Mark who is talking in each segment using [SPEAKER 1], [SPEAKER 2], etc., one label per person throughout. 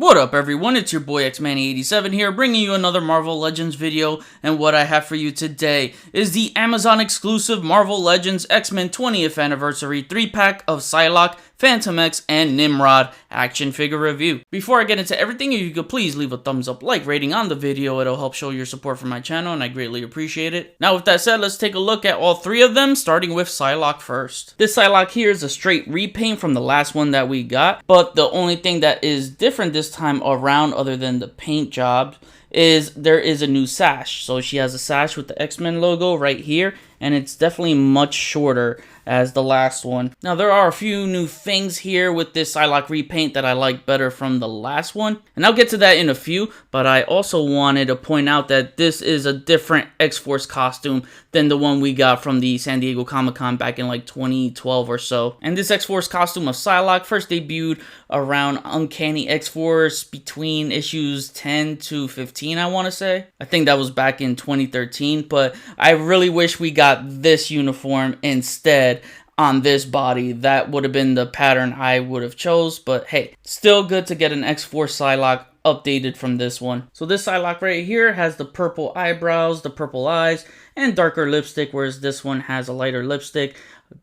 [SPEAKER 1] What up everyone, it's your boy Xmanny87 here, bringing you another Marvel Legends video, and what I have for you today is the Amazon exclusive Marvel Legends X-Men 20th Anniversary 3-pack of Psylocke, Fantomex, and Nimrod action figure review. Before I get into everything, if you could please leave a thumbs up like rating on the video, it'll help show your support for my channel and I greatly appreciate it. Now with that said, let's take a look at all three of them, starting with Psylocke first. This Psylocke here is a straight repaint from the last one that we got, but the only thing that is different this time around, other than the paint job, is there is a new sash. So she has a sash with the X-Men logo right here, and it's definitely much shorter as the last one. Now there are a few new things here with this Psylocke repaint that I like better from the last one, and I'll get to that in a few, but I also wanted to point out that this is a different X-Force costume than the one we got from the San Diego Comic-Con back in like 2012 or so. And this X-Force costume of Psylocke first debuted around Uncanny X-Force between issues 10 to 15, I want to say. I think that was back in 2013, but I really wish we got this uniform instead on this body. That would have been the pattern I would have chose, but hey, still good to get an X-Force Psylocke updated from this one. So this Psylocke right here has the purple eyebrows, the purple eyes, and darker lipstick, whereas this one has a lighter lipstick,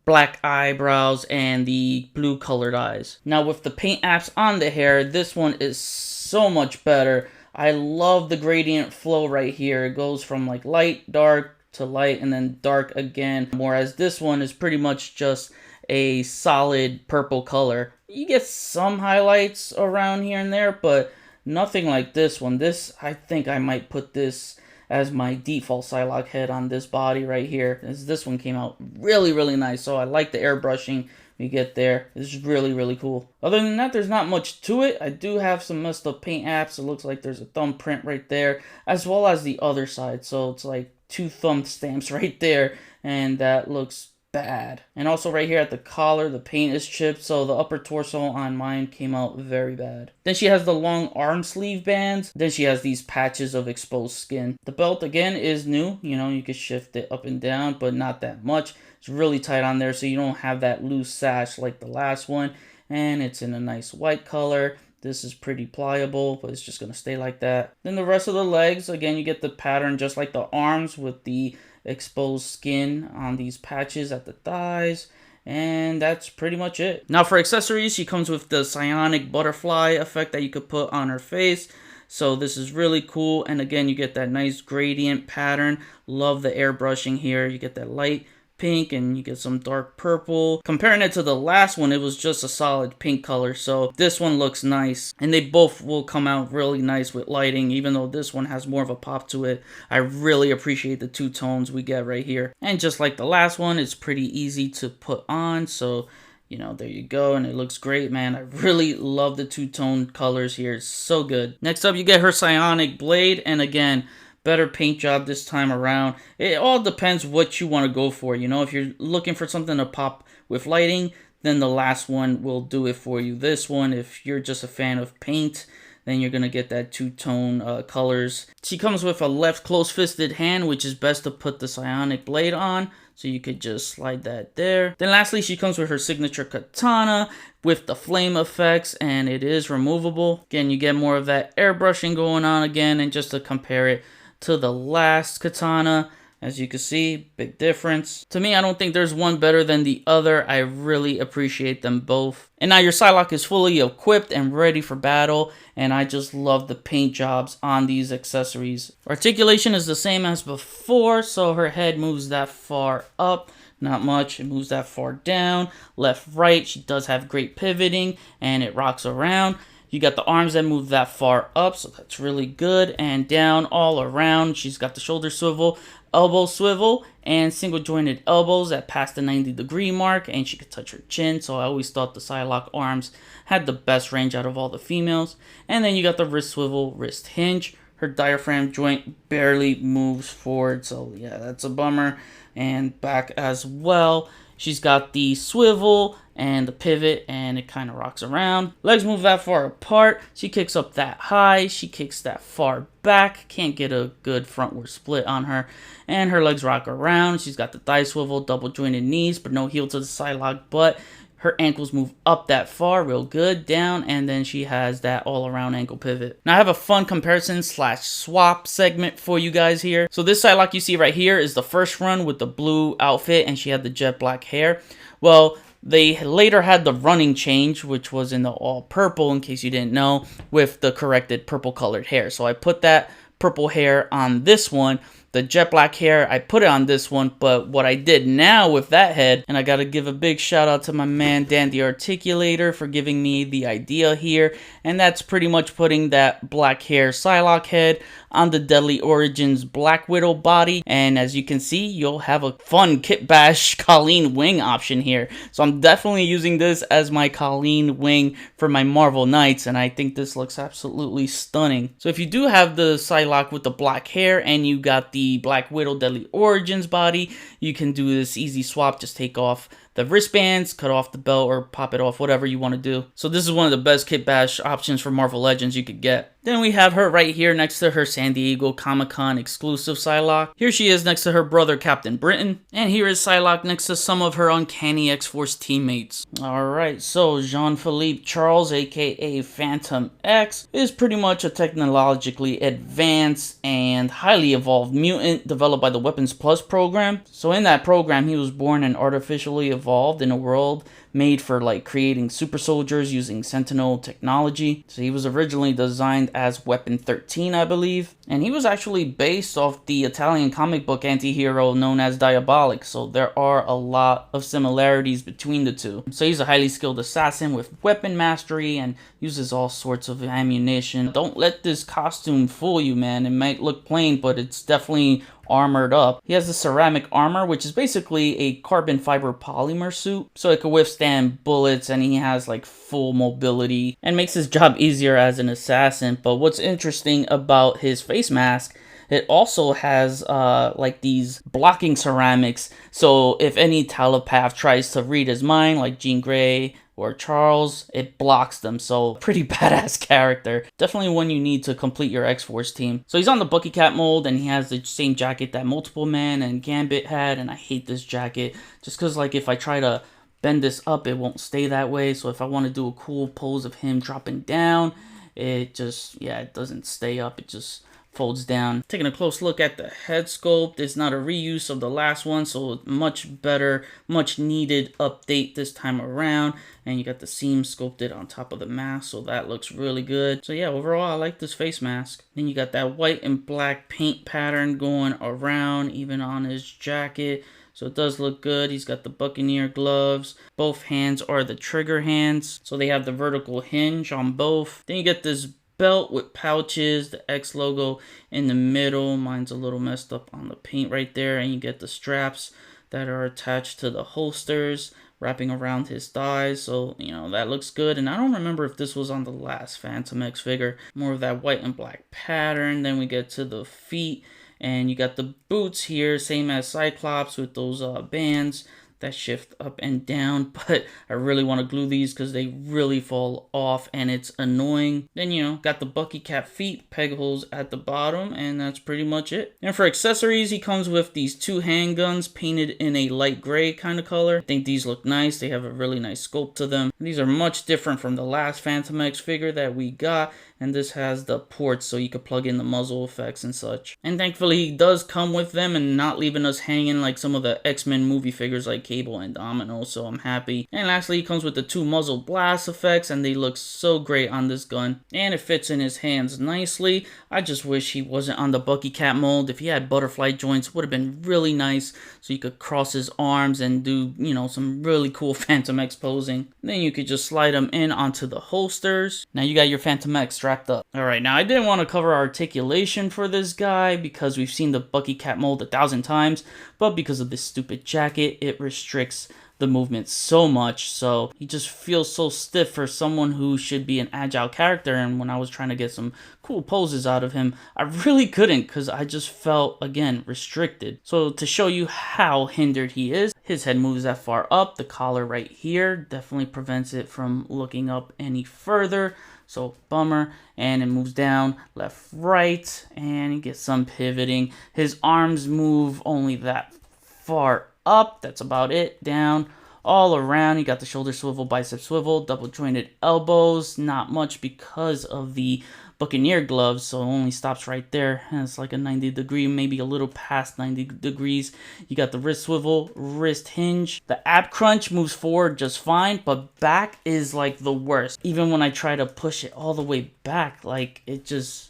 [SPEAKER 1] black eyebrows, and the blue colored eyes. Now with the paint apps on the hair, this one is so much better. I love the gradient flow right here. It goes from like light, dark, to light, and then dark again, whereas this one is pretty much just a solid purple color. You get some highlights around here and there, but nothing like this one. This, I think I might put this as my default Psylocke head on this body right here, as this one came out really nice. So I like the airbrushing we get there. This is really cool. Other than that, there's not much to it. I do have some messed up paint apps. It looks like there's a thumbprint right there, as well as the other side, so it's like two thumb stamps right there, and that looks bad. And also right here at the collar, the paint is chipped, so the upper torso on mine came out very bad. Then she has the long arm sleeve bands. Then she has these patches of exposed skin. The belt again is new. You know, you can shift it up and down, but not that much. It's really tight on there, so you don't have that loose sash like the last one. And it's in a nice white color. This is pretty pliable, but it's just going to stay like that. Then the rest of the legs, again, you get the pattern just like the arms with the exposed skin on these patches at the thighs. And that's pretty much it. Now for accessories, she comes with the psionic butterfly effect that you could put on her face. So this is really cool. And again, you get that nice gradient pattern. Love the airbrushing here. You get that light pink and you get some dark purple. Comparing it to the last one, it was just a solid pink color, so this one looks nice, and they both will come out really nice with lighting. Even though this one has more of a pop to it, I really appreciate the two tones we get right here. And just like the last one, it's pretty easy to put on, so you know, there you go, and it looks great, man. I really love the two-tone colors here. It's so good. Next up, you get her psionic blade, and again, better paint job this time around. It all depends what you want to go for. You know, if you're looking for something to pop with lighting, then the last one will do it for you. This one, if you're just a fan of paint, then you're going to get that two-tone colors. She comes with a left close-fisted hand, which is best to put the psionic blade on. So you could just slide that there. Then lastly, she comes with her signature katana with the flame effects, and it is removable. Again, you get more of that airbrushing going on again, and just to compare it to the last katana, as you can see, big difference. To me, I don't think there's one better than the other. I really appreciate them both. And now your Psylocke is fully equipped and ready for battle, and I just love the paint jobs on these accessories. Articulation is the same as before, so her head moves that far up. Not much. It moves that far down. Left, right. She does have great pivoting, and it rocks around. You got the arms that move that far up, so that's really good. And down all around. She's got the shoulder swivel, elbow swivel, and single jointed elbows that pass the 90-degree mark. And she could touch her chin, so I always thought the Psylocke arms had the best range out of all the females. And then you got the wrist swivel, wrist hinge. Her diaphragm joint barely moves forward, so yeah, that's a bummer. And back as well. She's got the swivel and the pivot, and it kind of rocks around. Legs move that far apart. She kicks up that high. She kicks that far back. Can't get a good frontward split on her. And her legs rock around. She's got the thigh swivel, double jointed knees, but no heel to the Psylocke butt. her ankles move up that far, real good, down, and then she has that all-around ankle pivot. Now I have a fun comparison slash swap segment for you guys here. So this Psylocke you see right here is the first run with the blue outfit, and she had the jet black hair. Well, they later had the running change, which was in the all purple, in case you didn't know, with the corrected purple colored hair. So I put that purple hair on this one. The jet black hair, I put it on this one, but what I did now with that head, and I gotta give a big shout out to my man Dan the Articulator for giving me the idea here, and that's pretty much putting that black hair Psylocke head on the Deadly Origins Black Widow body, and as you can see, you'll have a fun Kit Bash Colleen wing option here. So I'm definitely using this as my Colleen wing for my Marvel Knights, and I think this looks absolutely stunning. So if you do have the Psylocke with the black hair and you got the Black Widow Deadly Origins body, you can do this easy swap. Just take off the wristbands, cut off the belt, or pop it off, whatever you want to do. So this is one of the best Kit Bash options for Marvel Legends you could get. Then we have her right here next to her San Diego Comic-Con exclusive Psylocke. Here she is next to her brother Captain Britain. And here is Psylocke next to some of her Uncanny X-Force teammates. Alright, so Jean-Philippe Charles, aka Fantomex, is pretty much a technologically advanced and highly evolved mutant developed by the Weapons Plus program. So in that program, he was born and artificially evolved in a world made for like creating super soldiers using Sentinel technology. So he was originally designed as Weapon 13, I believe, and he was actually based off the Italian comic book anti-hero known as Diabolic, so there are a lot of similarities between the two. So he's a highly skilled assassin with weapon mastery and uses all sorts of ammunition. Don't let this costume fool you, man. It might look plain, but it's definitely armored up. He has the ceramic armor, which is basically a carbon fiber polymer suit, so it can withstand bullets, and he has like full mobility and makes his job easier as an assassin. But what's interesting about his face mask, it also has like these blocking ceramics, so if any telepath tries to read his mind, like Jean Grey or Charles, it blocks them. So pretty badass character. Definitely one you need to complete your X-Force team. So he's on the Bucky Cat mold, and he has the same jacket that Multiple Man and Gambit had, and I hate this jacket just because like if I try to bend this up, it won't stay that way. So if I want to do a cool pose of him dropping down, it just, yeah, it doesn't stay up. It just folds down. Taking a close look at the head sculpt, it's not a reuse of the last one, so much better, much needed update this time around. And you got the seam sculpted on top of the mask, so that looks really good. So yeah, overall I like this face mask. Then you got that white and black paint pattern going around, even on his jacket. So it does look good. He's got the Buccaneer gloves. Both hands are the trigger hands, so they have the vertical hinge on both. Then you get this belt with pouches, the X logo in the middle. Mine's a little messed up on the paint right there. And you get the straps that are attached to the holsters wrapping around his thighs. So, you know, that looks good. And I don't remember if this was on the last Fantomex figure. More of that white and black pattern. Then we get to the feet, and you got the boots here, same as Cyclops with those bands that shift up and down, but I really want to glue these because they really fall off and it's annoying. Then, you know, got the Bucky Cat feet, peg holes at the bottom, and that's pretty much it. And for accessories, he comes with these two handguns painted in a light gray kind of color. I think these look nice. They have a really nice sculpt to them. These are much different from the last Fantomex figure that we got, and this has the ports so you could plug in the muzzle effects and such. And thankfully he does come with them and not leaving us hanging like some of the X-Men movie figures like Cable and Domino, so I'm happy. And lastly, he comes with the two muzzle blast effects, and they look so great on this gun. And it fits in his hands nicely. I just wish he wasn't on the Bucky Cat mold. If he had butterfly joints, it would have been really nice, so you could cross his arms and do, you know, some really cool Fantomex posing. Then you could just slide them in onto the holsters. Now you got your Fantomex strapped up. Alright, now I didn't want to cover articulation for this guy because we've seen the Bucky Cat mold 1,000 times, but because of this stupid jacket, it restricts the movement so much, so he just feels so stiff for someone who should be an agile character. And when I was trying to get some cool poses out of him, I really couldn't because I just felt, again, restricted. So to show you how hindered he is, his head moves that far up. The collar right here definitely prevents it from looking up any further, so bummer. And it moves down, left, right, and he gets some pivoting. His arms move only that far up, that's about it, down, all around. You got the shoulder swivel, bicep swivel, double jointed elbows. Not much because of the Buccaneer gloves, so it only stops right there. And it's like a 90-degree, maybe a little past 90 degrees. You got the wrist swivel, wrist hinge. The ab crunch moves forward just fine, but back is like the worst. Even when I try to push it all the way back, like it just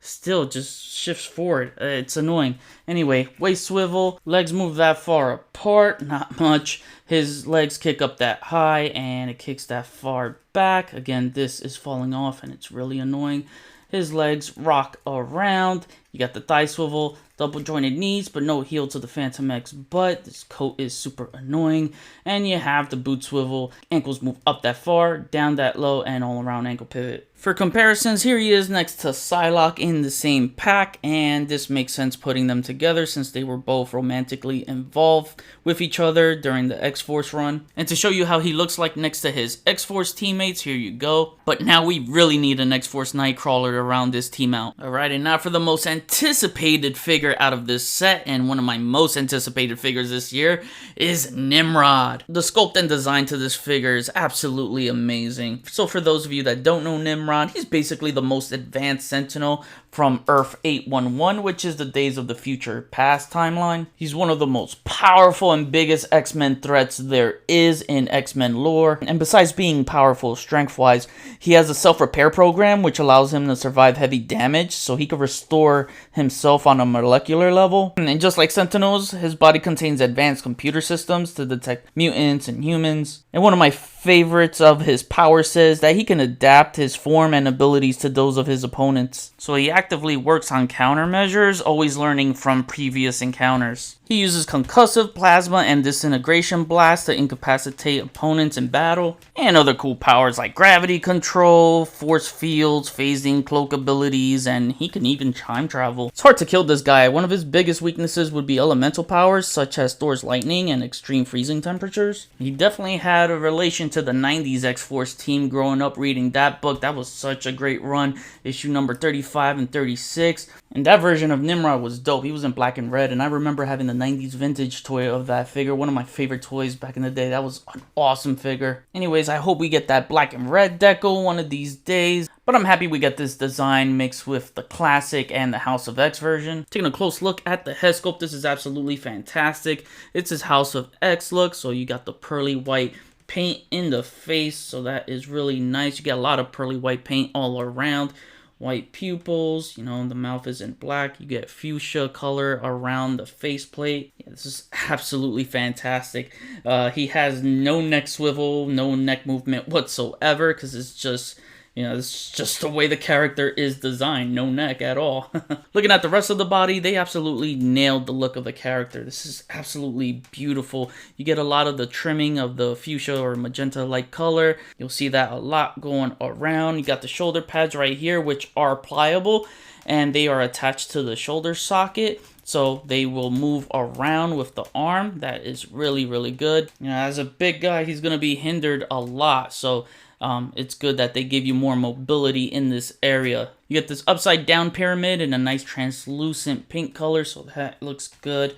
[SPEAKER 1] still just shifts forward. It's annoying. Anyway, waist swivel, legs move that far apart, not much. His legs kick up that high and it kicks that far back. Again, this is falling off and it's really annoying. His legs rock around. You got the thigh swivel, double jointed knees, but no heel to the Fantomex butt. This coat is super annoying. And you have the boot swivel. Ankles move up that far, down that low, and all around ankle pivot. For comparisons, here he is next to Psylocke in the same pack, and this makes sense putting them together since they were both romantically involved with each other during the X-Force run. And to show you how he looks like next to his X-Force teammates, here you go. But now we really need an X-Force Nightcrawler around this team out. Alright, and now for the most anticipated figure out of this set, and one of my most anticipated figures this year, is Nimrod. The sculpt and design to this figure is absolutely amazing. So for those of you that don't know Nimrod, he's basically the most advanced Sentinel from Earth 811, which is the Days of the Future Past timeline. He's one of the most powerful and biggest X-Men threats there is in X-Men lore. And besides being powerful strength-wise, he has a self-repair program which allows him to survive heavy damage, so he can restore himself on a molecular level. And just like Sentinels, his body contains advanced computer systems to detect mutants and humans. And one of my favorites of his power says that he can adapt his form and abilities to those of his opponents. So he actively works on countermeasures, always learning from previous encounters. He uses concussive, plasma, and disintegration blasts to incapacitate opponents in battle, and other cool powers like gravity control, force fields, phasing, cloak abilities, and he can even time travel. It's hard to kill this guy. One of his biggest weaknesses would be elemental powers, such as Thor's lightning and extreme freezing temperatures. He definitely had a relation to the 90s X-Force team growing up reading that book. That was such a great run, issue number 35 and 36. And that version of Nimrod was dope. He was in black and red, and I remember having the 90s vintage toy of that figure. One of my favorite toys back in the day. That was an awesome figure. Anyways, I hope we get that black and red deco one of these days. But I'm happy we got this design mixed with the classic and the House of X version. Taking a close look at the head sculpt, this is absolutely fantastic. It's his House of X look, so you got the pearly white paint in the face, so that is really nice. You get a lot of pearly white paint all around. White pupils, you know, the mouth is in black. You get fuchsia color around the faceplate. Yeah, this is absolutely fantastic. He has no neck swivel, no neck movement whatsoever, because it's just, you know, it's just the way the character is designed. No neck at all. Looking at the rest of the body, they absolutely nailed the look of the character. This is absolutely beautiful. You get a lot of the trimming of the fuchsia or magenta-like color. You'll see that a lot going around. You got the shoulder pads right here, which are pliable, and they are attached to the shoulder socket, so they will move around with the arm. That is really, really good. You know, as a big guy, he's going to be hindered a lot, so it's good that they give you more mobility in this area. You get this upside down pyramid in a nice translucent pink color, so that looks good.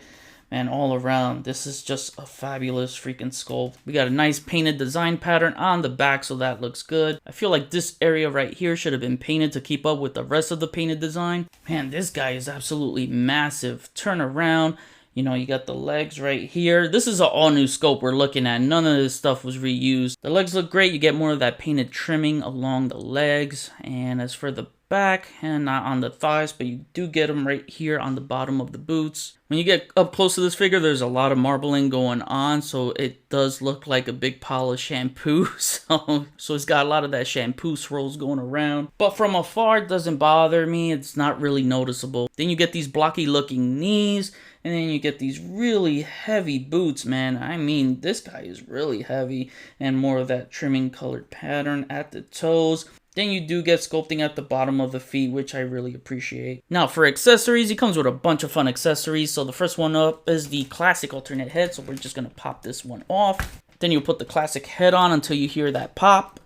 [SPEAKER 1] Man, all around, this is just a fabulous freaking sculpt. We got a nice painted design pattern on the back, so that looks good. I feel like this area right here should have been painted to keep up with the rest of the painted design. Man, this guy is absolutely massive. Turn around. You know, you got the legs right here. This is an all-new scope we're looking at. None of this stuff was reused. The legs look great. You get more of that painted trimming along the legs. And as for the back, and not on the thighs, but you do get them right here on the bottom of the boots. When you get up close to this figure, there's a lot of marbling going on, so it does look like a big pile of shampoo. So it's got a lot of that shampoo swirls going around. But from afar, it doesn't bother me. It's not really noticeable. Then you get these blocky looking knees, and then you get these really heavy boots, man. I mean, this guy is really heavy, and more of that trimming colored pattern at the toes. Then you do get sculpting at the bottom of the feet, which I really appreciate. Now for accessories, he comes with a bunch of fun accessories. So the first one up is the classic alternate head. So we're just going to pop this one off. Then you put the classic head on until you hear that pop.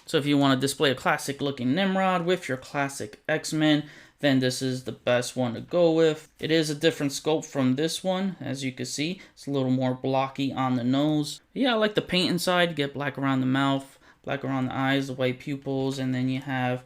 [SPEAKER 1] So if you want to display a classic looking Nimrod with your classic X-Men, then this is the best one to go with. It is a different sculpt from this one, as you can see. It's a little more blocky on the nose. Yeah, I like the paint inside. You get black around the mouth, black around the eyes, the white pupils, and then you have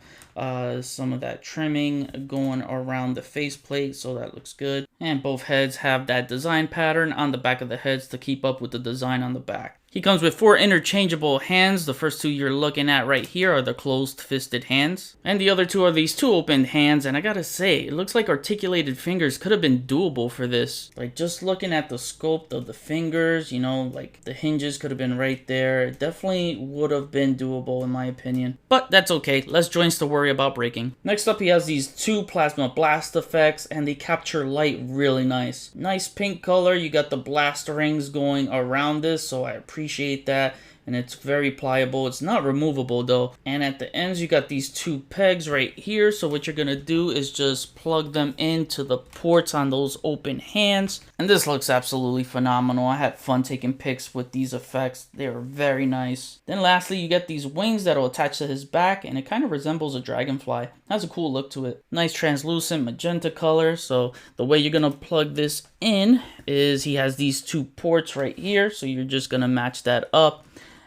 [SPEAKER 1] some of that trimming going around the faceplate, so that looks good. And both heads have that design pattern on the back of the heads to keep up with the design on the back. He comes with 4 interchangeable hands. The first 2 you're looking at right here are the closed-fisted hands. And the other 2 are these 2 opened hands. And I gotta say, it looks like articulated fingers could have been doable for this. Like, just looking at the sculpt of the fingers, you know, like the hinges could have been right there. It definitely would have been doable in my opinion. But that's okay, less joints to worry about breaking. Next up, he has these 2 plasma blast effects, and they capture light really nice. Nice pink color. You got the blast rings going around this, so I appreciate that, and it's very pliable. It's not removable though. And at the ends you got these 2 pegs right here, so what you're gonna do is just plug them into the ports on those open hands, and this looks absolutely phenomenal. I had fun taking pics with these effects. They are very nice. Then lastly, you get these wings that'll attach to his back, and it kind of resembles a dragonfly. Has a cool look to it. Nice translucent magenta color. So the way you're gonna plug this in is he has these 2 ports right here, so you're just gonna match that up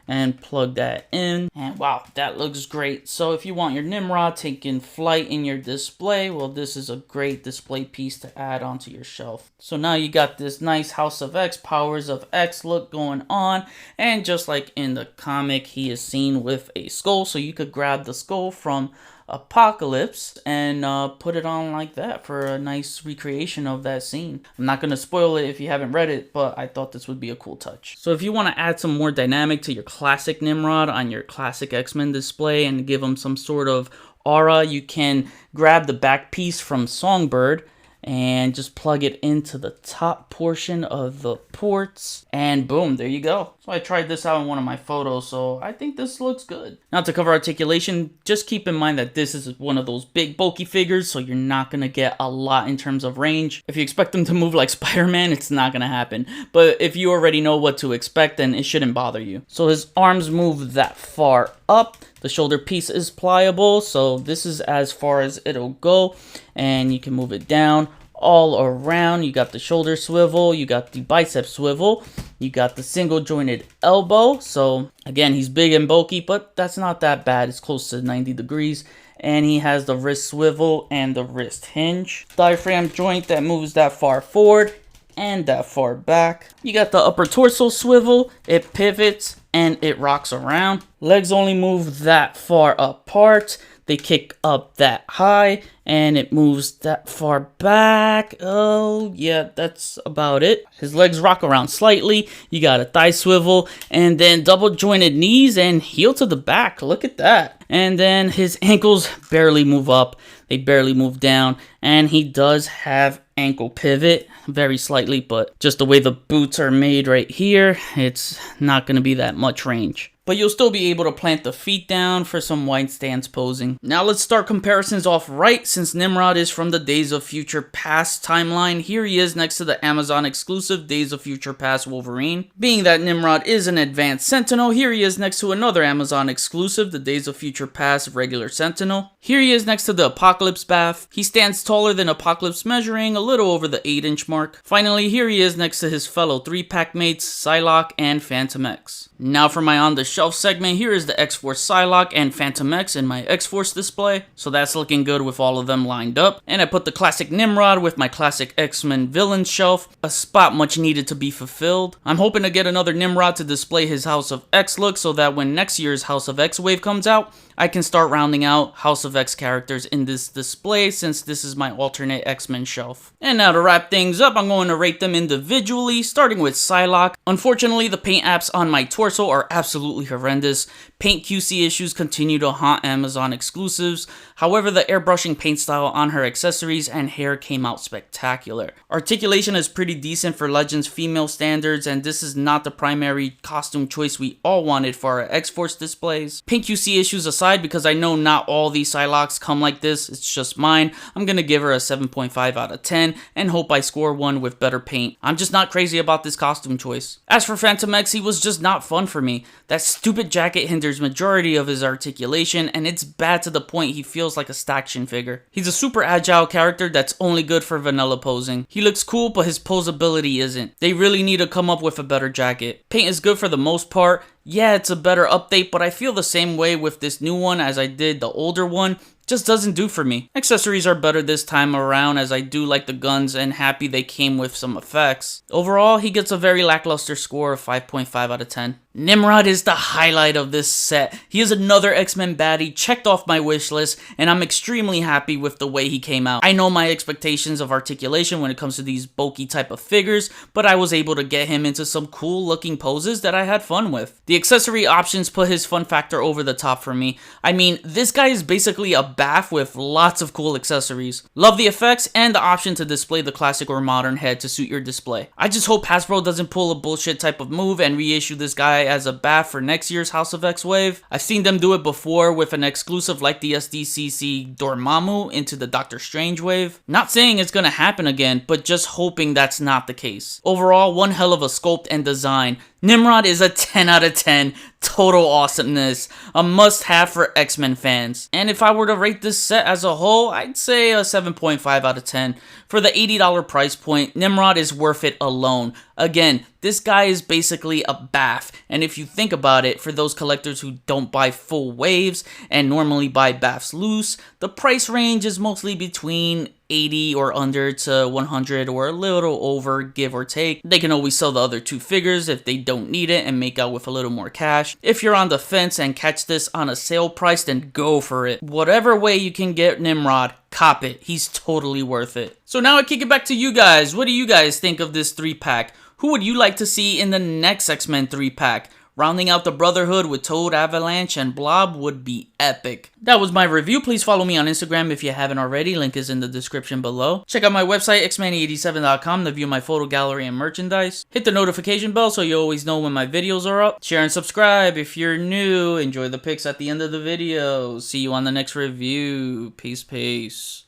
[SPEAKER 1] and plug that in, and wow, that looks great. So if you want your Nimrod taking flight in your display, well, this is a great display piece to add onto your shelf. So now you got this nice House of X, Powers of X look going on, and just like in the comic, he is seen with a skull, so you could grab the skull from Apocalypse and put it on like that for a nice recreation of that scene. I'm not going to spoil it if you haven't read it, but I thought this would be a cool touch. So if you want to add some more dynamic to your classic Nimrod on your classic X-Men display and give him some sort of aura, you can grab the back piece from Songbird and just plug it into the top portion of the ports, and boom, there you go. So I tried this out in one of my photos, so I think this looks good. Now to cover articulation, just keep in mind that this is one of those big bulky figures, so you're not gonna get a lot in terms of range. If you expect them to move like Spider-Man, it's not gonna happen. But if you already know what to expect, then it shouldn't bother you. So his arms move that far up. The shoulder piece is pliable, so this is as far as it'll go, and you can move it down all around. You got the shoulder swivel, you got the bicep swivel, you got the single jointed elbow. So again, he's big and bulky, but that's not that bad. It's close to 90 degrees. And he has the wrist swivel and the wrist hinge. Diaphragm joint that moves that far forward and that far back. You got the upper torso swivel, it pivots and it rocks around. Legs only move that far apart. They kick up that high and it moves that far back. Oh yeah, that's about it. His legs rock around slightly. You got a thigh swivel and then double jointed knees and heel to the back. Look at that. And then his ankles barely move up. They barely move down, and he does have ankle pivot very slightly, but just the way the boots are made right here, it's not going to be that much range. But you'll still be able to plant the feet down for some wide stance posing. Now let's start comparisons off right. Since Nimrod is from the Days of Future Past timeline, here he is next to the Amazon exclusive Days of Future Past Wolverine. Being that Nimrod is an advanced Sentinel, here he is next to another Amazon exclusive, the Days of Future Past regular Sentinel. Here he is next to the Apocalypse Bath. He stands taller than Apocalypse, measuring a little over the 8-inch mark. Finally, here he is next to his fellow 3-pack mates, Psylocke and Fantomex. Now for my on the shelf segment, here is the X-Force Psylocke and Fantomex in my X-Force display. So that's looking good with all of them lined up. And I put the classic Nimrod with my classic X-Men villains shelf, a spot much needed to be fulfilled. I'm hoping to get another Nimrod to display his House of X look so that when next year's House of X wave comes out, I can start rounding out House of X characters in this display, since this is my alternate X-Men shelf. And now to wrap things up, I'm going to rate them individually, starting with Psylocke. Unfortunately, the paint apps on my torso are absolutely horrendous. Paint QC issues continue to haunt Amazon exclusives. However, the airbrushing paint style on her accessories and hair came out spectacular. Articulation is pretty decent for Legends female standards, and this is not the primary costume choice we all wanted for our X-Force displays. Paint QC issues aside, because I know not all these Psylockes come like this, it's just mine, I'm gonna give her a 7.5 out of 10 and hope I score one with better paint. I'm just not crazy about this costume choice. As for Fantomex, he was just not fun for me. That stupid jacket hinders clears majority of his articulation, and it's bad to the point he feels like a action figure. He's a super agile character that's only good for vanilla posing. He looks cool, but his posability isn't. They really need to come up with a better jacket. Paint is good for the most part. Yeah, it's a better update, but I feel the same way with this new one as I did the older one. Just doesn't do for me. Accessories are better this time around, as I do like the guns and happy they came with some effects. Overall, he gets a very lackluster score of 5.5 out of 10. Nimrod is the highlight of this set. He is another X-Men baddie checked off my wish list, and I'm extremely happy with the way he came out. I know my expectations of articulation when it comes to these bulky type of figures, but I was able to get him into some cool looking poses that I had fun with. The accessory options put his fun factor over the top for me. I mean, this guy is basically a bath with lots of cool accessories. Love the effects and the option to display the classic or modern head to suit your display. I just hope Hasbro doesn't pull a bullshit type of move and reissue this guy as a bath for next year's House of X wave. I've seen them do it before with an exclusive like the SDCC Dormammu into the Doctor Strange wave. Not saying it's gonna happen again, but just hoping that's not the case. Overall, one hell of a sculpt and design. Nimrod is a 10 out of 10, total awesomeness, a must-have for X-Men fans. And if I were to rate this set as a whole, I'd say a 7.5 out of 10. For the $80 price point, Nimrod is worth it alone. Again, this guy is basically a bath, and if you think about it, for those collectors who don't buy full waves and normally buy baths loose, the price range is mostly between 80 or under to 100 or a little over, give or take. They can always sell the other two figures if they don't need it and make out with a little more cash. If you're on the fence and catch this on a sale price, then go for it. Whatever way you can get Nimrod, cop it. He's totally worth it. So now I kick it back to you guys. What do you guys think of this 3-pack? Who would you like to see in the next X-Men 3-pack? Rounding out the Brotherhood with Toad, Avalanche, and Blob would be epic. That was my review. Please follow me on Instagram if you haven't already. Link is in the description below. Check out my website, xman87.com, to view my photo gallery and merchandise. Hit the notification bell so you always know when my videos are up. Share and subscribe if you're new. Enjoy the pics at the end of the video. See you on the next review. Peace, peace.